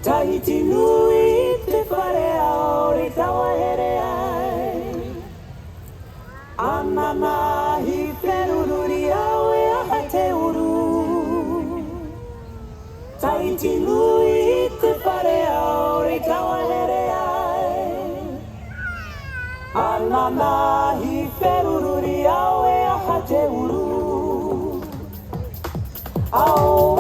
Tahiti nui te whare ao re tawa here ai. Anana hi whenururi au e aha te uru. Tahiti nui te whare ao re tawa here ai. Anana hi whenururi au e aha te uru. Au